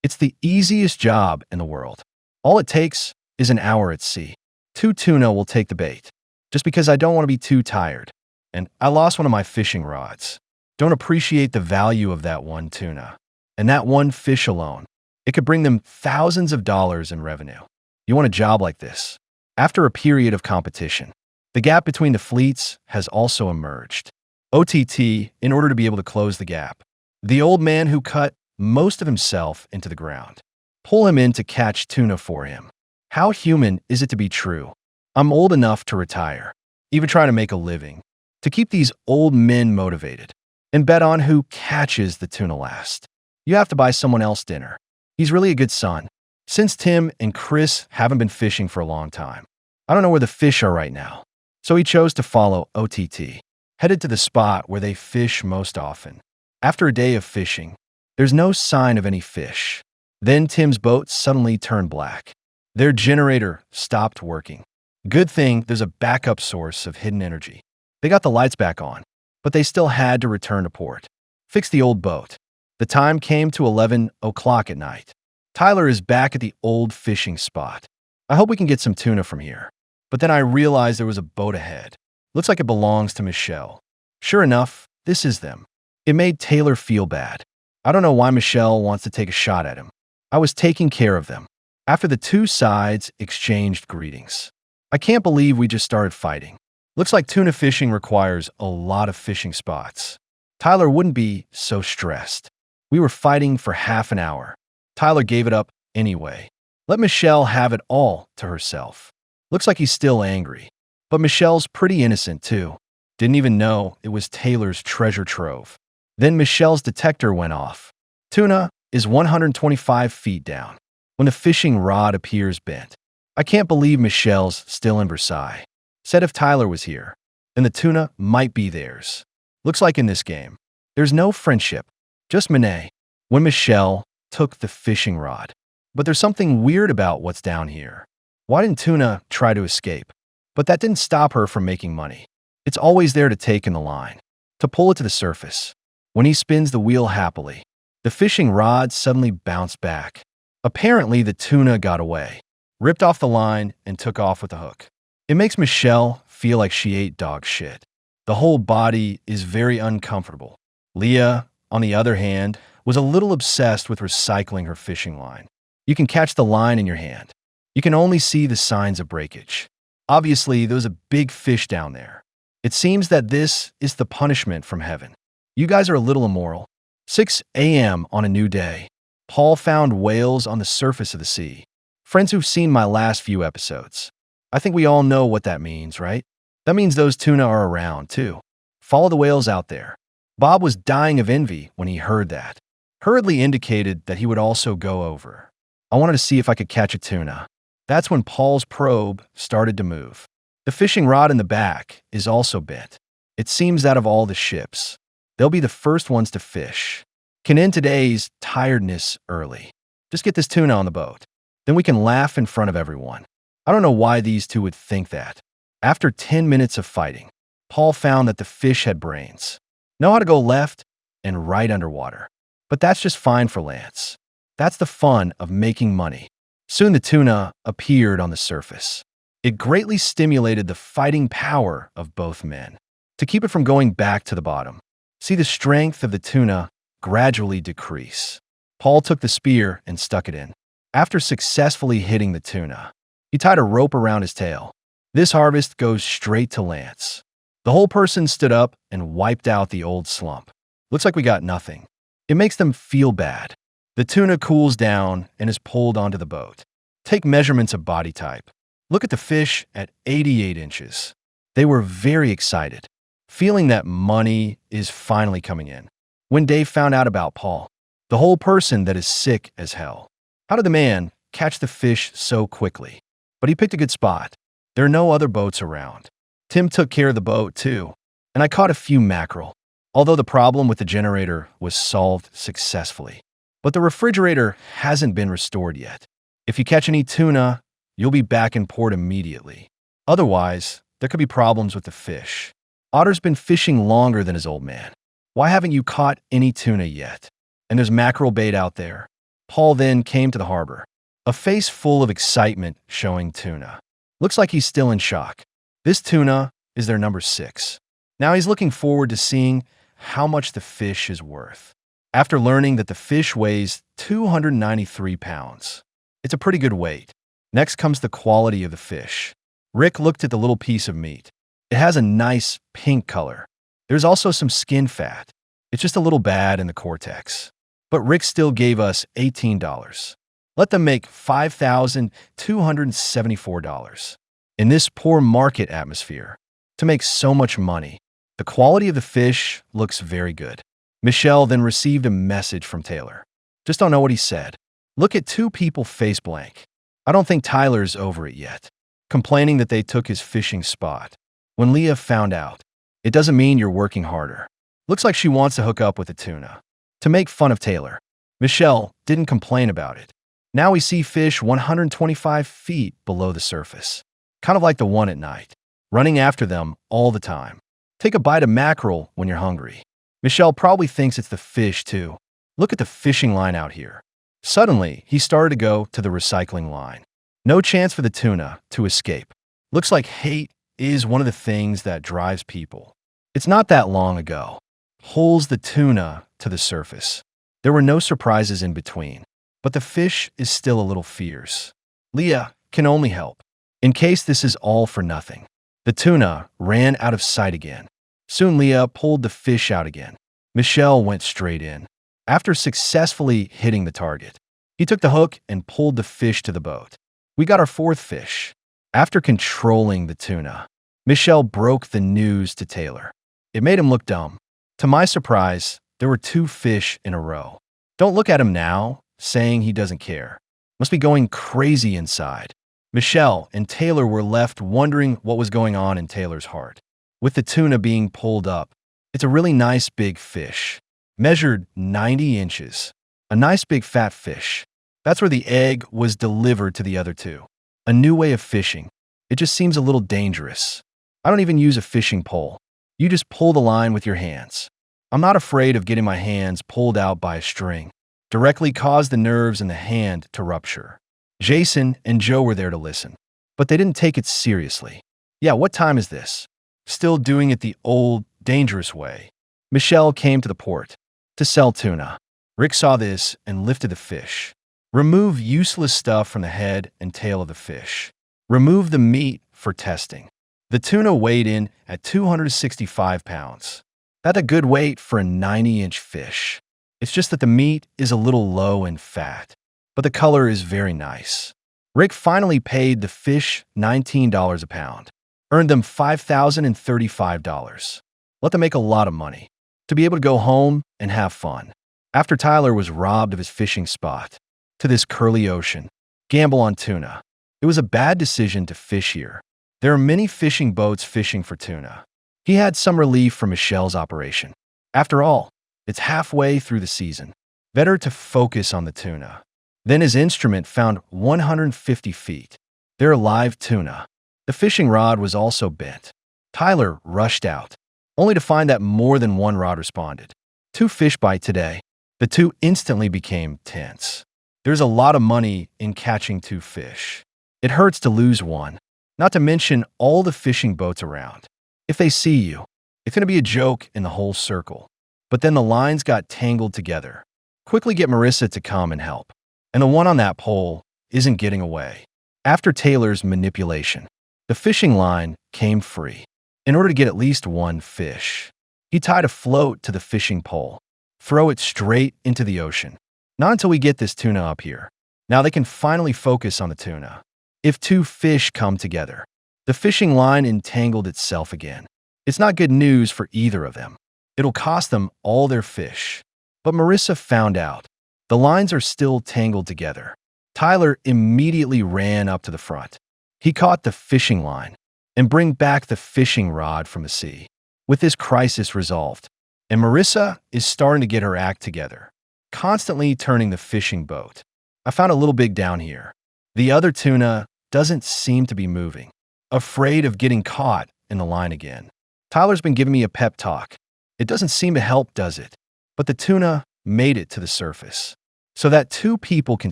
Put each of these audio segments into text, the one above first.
It's the easiest job in the world. All it takes is an hour at sea. 2 tuna will take the bait, just because I don't want to be too tired. And I lost one of my fishing rods. Don't appreciate the value of that one tuna. And that one fish alone, it could bring them thousands of dollars in revenue. You want a job like this? After a period of competition, the gap between the fleets has also emerged. OTT, in order to be able to close the gap. The old man who cut most of himself into the ground. Pull him in to catch tuna for him. How human is it to be true? I'm old enough to retire, even try to make a living, to keep these old men motivated, and bet on who catches the tuna last. You have to buy someone else dinner. He's really a good son. Since Tim and Chris haven't been fishing for a long time, I don't know where the fish are right now. So he chose to follow OTT, headed to the spot where they fish most often. After a day of fishing, there's no sign of any fish. Then Tim's boat suddenly turned black. Their generator stopped working. Good thing there's a backup source of hidden energy. They got the lights back on, but they still had to return to port. Fix the old boat. The time came to 11 o'clock at night. Tyler is back at the old fishing spot. I hope we can get some tuna from here. But then I realized there was a boat ahead. Looks like it belongs to Michelle. Sure enough, this is them. It made Taylor feel bad. I don't know why Michelle wants to take a shot at him. I was taking care of them. After the two sides exchanged greetings. I can't believe we just started fighting. Looks like tuna fishing requires a lot of fishing spots. Tyler wouldn't be so stressed. We were fighting for half an hour. Tyler gave it up anyway. Let Michelle have it all to herself. Looks like he's still angry. But Michelle's pretty innocent too. Didn't even know it was Taylor's treasure trove. Then Michelle's detector went off. Tuna is 125 feet down when the fishing rod appears bent. I can't believe Michelle's still in Versailles. Said if Tyler was here, then the tuna might be theirs. Looks like in this game, there's no friendship, just Monet. When Michelle took the fishing rod. But there's something weird about what's down here. Why didn't Tuna try to escape? But that didn't stop her from making money. It's always there to take in the line, to pull it to the surface. When he spins the wheel happily, the fishing rod suddenly bounced back. Apparently, the tuna got away, ripped off the line, and took off with the hook. It makes Michelle feel like she ate dog shit. The whole body is very uncomfortable. Leah, on the other hand, was a little obsessed with recycling her fishing line. You can catch the line in your hand. You can only see the signs of breakage. Obviously, there was a big fish down there. It seems that this is the punishment from heaven. You guys are a little immoral. 6 a.m. on a new day. Paul found whales on the surface of the sea. Friends who've seen my last few episodes. I think we all know what that means, right? That means those tuna are around, too. Follow the whales out there. Bob was dying of envy when he heard that. Hurriedly indicated that he would also go over. I wanted to see if I could catch a tuna. That's when Paul's probe started to move. The fishing rod in the back is also bent. It seems that of all the ships, they'll be the first ones to fish. Can end today's tiredness early. Just get this tuna on the boat. Then we can laugh in front of everyone. I don't know why these two would think that. After 10 minutes of fighting, Paul found that the fish had brains. Know how to go left and right underwater. But that's just fine for Lance. That's the fun of making money. Soon the tuna appeared on the surface. It greatly stimulated the fighting power of both men to keep it from going back to the bottom. See the strength of the tuna gradually decrease. Paul took the spear and stuck it in. After successfully hitting the tuna, he tied a rope around his tail. This harvest goes straight to Lance. The whole person stood up and wiped out the old slump. Looks like we got nothing. It makes them feel bad. The tuna cools down and is pulled onto the boat. Take measurements of body type. Look at the fish at 88 inches. They were very excited, feeling that money is finally coming in. When Dave found out about Paul, the whole person that is sick as hell. How did the man catch the fish so quickly? But he picked a good spot. There are no other boats around. Tim took care of the boat too, and I caught a few mackerel, although the problem with the generator was solved successfully. But the refrigerator hasn't been restored yet. If you catch any tuna, you'll be back in port immediately. Otherwise, there could be problems with the fish. Otter's been fishing longer than his old man. Why haven't you caught any tuna yet? And there's mackerel bait out there. Paul then came to the harbor, a face full of excitement showing tuna. Looks like he's still in shock. This tuna is their number 6. Now he's looking forward to seeing how much the fish is worth. After learning that the fish weighs 293 pounds, it's a pretty good weight. Next comes the quality of the fish. Rick looked at the little piece of meat. It has a nice pink color. There's also some skin fat. It's just a little bad in the cortex. But Rick still gave us $18. Let them make $5,274. In this poor market atmosphere, to make so much money, the quality of the fish looks very good. Michelle then received a message from Taylor. Just don't know what he said. Look at 2 people face blank. I don't think Tyler's over it yet, complaining that they took his fishing spot. When Leah found out, it doesn't mean you're working harder. Looks like she wants to hook up with the tuna. To make fun of Taylor, Michelle didn't complain about it. Now we see fish 125 feet below the surface, kind of like the one at night, running after them all the time. Take a bite of mackerel when you're hungry. Michelle probably thinks it's the fish too. Look at the fishing line out here. Suddenly, he started to go to the recycling line. No chance for the tuna to escape. Looks like hate is one of the things that drives people. It's not that long ago. Pulls the tuna to the surface. There were no surprises in between, but the fish is still a little fierce. Leah can only help. In case this is all for nothing, the tuna ran out of sight again. Soon Leah pulled the fish out again. Michelle went straight in. After successfully hitting the target, he took the hook and pulled the fish to the boat. We got our 4th fish. After controlling the tuna, Michelle broke the news to Taylor. It made him look dumb. To my surprise, there were 2 fish in a row. Don't look at him now, saying he doesn't care. Must be going crazy inside. Michelle and Taylor were left wondering what was going on in Taylor's heart. With the tuna being pulled up, it's a really nice big fish. Measured 90 inches. A nice big fat fish. That's where the egg was delivered to the other 2. A new way of fishing. It just seems a little dangerous. I don't even use a fishing pole. You just pull the line with your hands. I'm not afraid of getting my hands pulled out by a string. Directly cause the nerves in the hand to rupture. Jason and Joe were there to listen, but they didn't take it seriously. Yeah, what time is this? Still doing it the old, dangerous way. Michelle came to the port to sell tuna. Rick saw this and lifted the fish. Remove useless stuff from the head and tail of the fish. Remove the meat for testing. The tuna weighed in at 265 pounds. That's a good weight for a 90-inch fish. It's just that the meat is a little low in fat, but the color is very nice. Rick finally paid the fish $19 a pound. Earned them $5,035. Let them make a lot of money. To be able to go home and have fun. After Tyler was robbed of his fishing spot, to this curly ocean, gamble on tuna. It was a bad decision to fish here. There are many fishing boats fishing for tuna. He had some relief from Michelle's operation. After all, it's halfway through the season. Better to focus on the tuna. Then his instrument found 150 feet. They're live tuna. The fishing rod was also bent. Tyler rushed out, only to find that more than one rod responded. 2 fish bite today. The 2 instantly became tense. There's a lot of money in catching 2 fish. It hurts to lose one, not to mention all the fishing boats around. If they see you, it's going to be a joke in the whole circle. But then the lines got tangled together. Quickly get Marissa to come and help. And the one on that pole isn't getting away. After Taylor's manipulation, the fishing line came free. In order to get at least 1 fish, he tied a float to the fishing pole. Throw it straight into the ocean. Not until we get this tuna up here. Now they can finally focus on the tuna. If 2 fish come together, the fishing line entangled itself again. It's not good news for either of them. It'll cost them all their fish. But Marissa found out. The lines are still tangled together. Tyler immediately ran up to the front. He caught the fishing line and bring back the fishing rod from the sea. With this crisis resolved, and Marissa is starting to get her act together, constantly turning the fishing boat. I found a little big down here. The other tuna doesn't seem to be moving, afraid of getting caught in the line again. Tyler's been giving me a pep talk. It doesn't seem to help, does it? But the tuna made it to the surface. so that two people can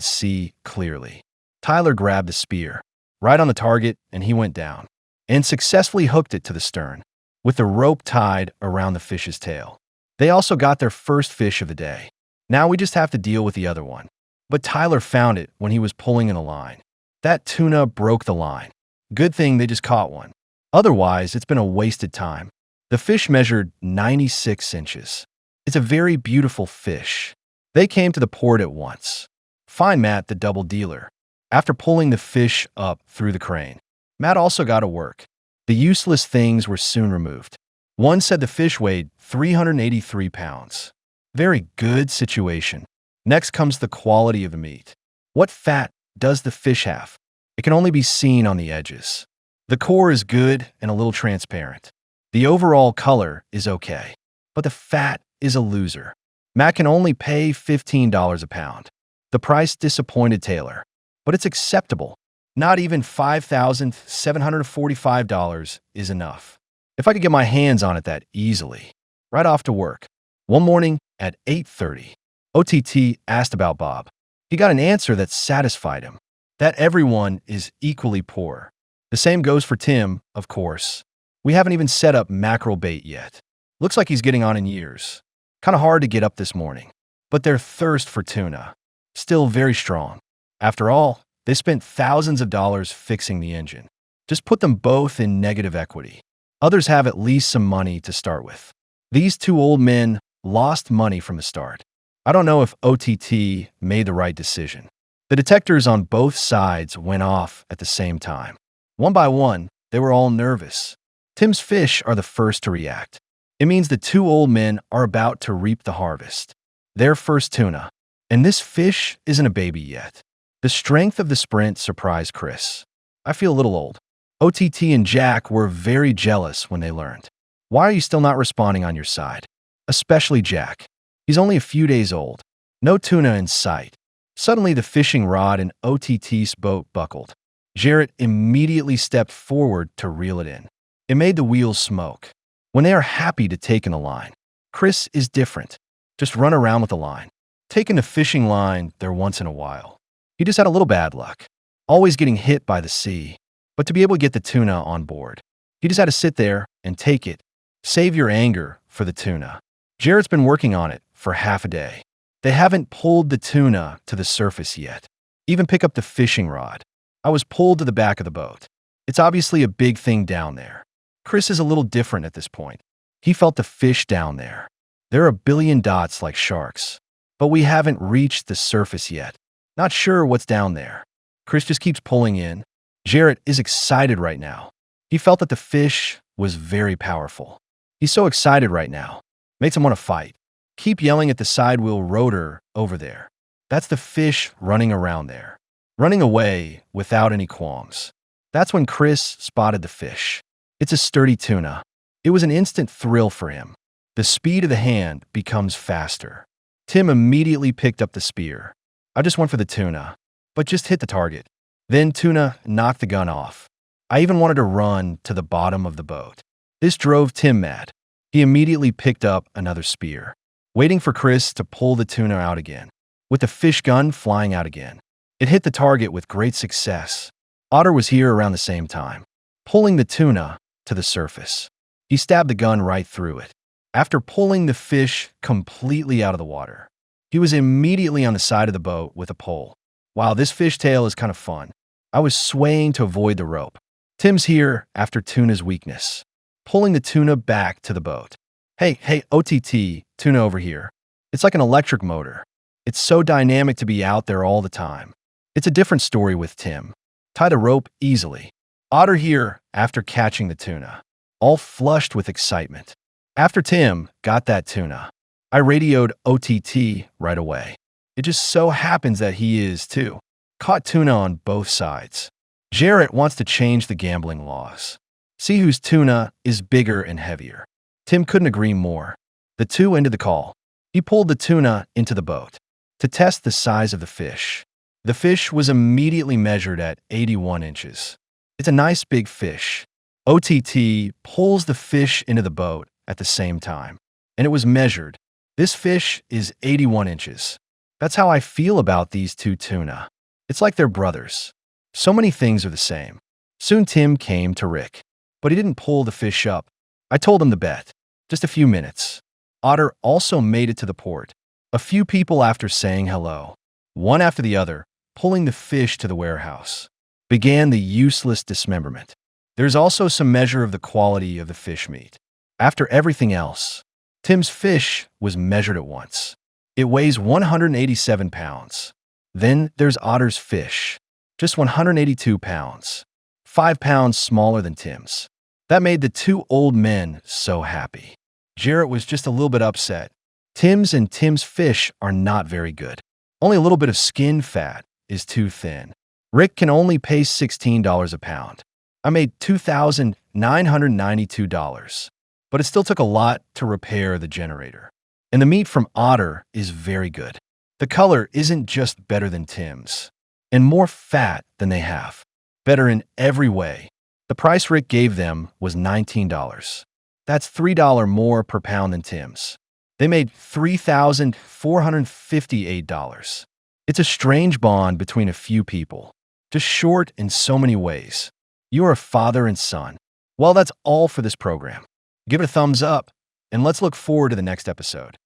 see clearly. Tyler grabbed the spear, right on the target, and he went down, and successfully hooked it to the stern, with the rope tied around the fish's tail. They also got their first fish of the day. Now we just have to deal with the other one. But Tyler found it when he was pulling in the line. That tuna broke the line. Good thing they just caught one. Otherwise, it's been a wasted time. The fish measured 96 inches. It's a very beautiful fish. They came to the port at once. Find Matt, the double dealer. After pulling the fish up through the crane, Matt also got to work. The useless things were soon removed. One said the fish weighed 383 pounds. Very good situation. Next comes the quality of the meat. What fat does the fish have? It can only be seen on the edges. The core is good and a little transparent. The overall color is okay, but the fat is a loser. Matt can only pay $15 a pound. The price disappointed Taylor, but it's acceptable. Not even $5,745 is enough. If I could get my hands on it that easily. Right off to work. One morning at 8:30, OTT asked about Bob. He got an answer that satisfied him, that everyone is equally poor. The same goes for Tim, of course. We haven't even set up mackerel bait yet. Looks like he's getting on in years. Kind of hard to get up this morning. But their thirst for tuna, still very strong. After all, they spent thousands of dollars fixing the engine. Just put them both in negative equity. Others have at least some money to start with. These two old men lost money from the start. I don't know if OTT made the right decision. The detectors on both sides went off at the same time. One by one, they were all nervous. Tim's fish are the first to react. It means the two old men are about to reap the harvest. Their first tuna. And this fish isn't a baby yet. The strength of the sprint surprised Chris. I feel a little old. OTT and Jack were very jealous when they learned. Why are you still not responding on your side? Especially Jack. He's only a few days old. No tuna in sight. Suddenly the fishing rod in OTT's boat buckled. Jarrett immediately stepped forward to reel it in. It made the wheels smoke. When they are happy to take in the line. Chris is different. Just run around with the line. Taking the fishing line there once in a while. He just had a little bad luck. Always getting hit by the sea. But to be able to get the tuna on board, he just had to sit there and take it. Save your anger for the tuna. Jarrett's been working on it for half a day. They haven't pulled the tuna to the surface yet. Even pick up the fishing rod. I was pulled to the back of the boat. It's obviously a big thing down there. Chris is a little different at this point. He felt the fish down there. There are a billion dots like sharks. But we haven't reached the surface yet. Not sure what's down there. Chris just keeps pulling in. Jarrett is excited right now. He felt that the fish was very powerful. He's so excited right now. Makes him want to fight. Keep yelling at the side wheel rotor over there. That's the fish running around there. Running away without any qualms. That's when Chris spotted the fish. It's a sturdy tuna. It was an instant thrill for him. The speed of the hand becomes faster. Tim immediately picked up the spear. I just went for the tuna, but just hit the target. Then tuna knocked the gun off. I even wanted to run to the bottom of the boat. This drove Tim mad. He immediately picked up another spear, waiting for Chris to pull the tuna out again, with the fish gun flying out again. It hit the target with great success. Otter was here around the same time, pulling the tuna to the surface. He stabbed the gun right through it. After pulling the fish completely out of the water, he was immediately on the side of the boat with a pole. Wow, this fishtail is kind of fun. I was swaying to avoid the rope. Tim's here after tuna's weakness, pulling the tuna back to the boat. Hey, OTT, tuna over here. It's like an electric motor. It's so dynamic to be out there all the time. It's a different story with Tim. Tie the rope easily. Otter here after catching the tuna, all flushed with excitement. After Tim got that tuna, I radioed OTT right away. It just so happens that he is, too. Caught tuna on both sides. Jarrett wants to change the gambling laws. See whose tuna is bigger and heavier. Tim couldn't agree more. The two ended the call. He pulled the tuna into the boat to test the size of the fish. The fish was immediately measured at 81 inches. It's a nice big fish. OTT pulls the fish into the boat at the same time, and it was measured. This fish is 81 inches. That's how I feel about these two tuna. It's like they're brothers. So many things are the same. Soon Tim came to Rick, but he didn't pull the fish up. I told him to bet. Just a few minutes. Otter also made it to the port. A few people after saying hello, one after the other, pulling the fish to the warehouse. Began the useless dismemberment. There's also some measure of the quality of the fish meat. After everything else, Tim's fish was measured at once. It weighs 187 pounds. Then there's Otter's fish, just 182 pounds, 5 pounds smaller than Tim's. That made the two old men so happy. Jarrett was just a little bit upset. Tim's and Tim's fish are not very good. Only a little bit of skin fat is too thin. Rick can only pay $16 a pound. I made $2,992, but it still took a lot to repair the generator. And the meat from Otter is very good. The color isn't just better than Tim's, and more fat than they have. Better in every way. The price Rick gave them was $19. That's $3 more per pound than Tim's. They made $3,458. It's a strange bond between a few people, just short in so many ways. You are a father and son. Well, that's all for this program. Give it a thumbs up, and let's look forward to the next episode.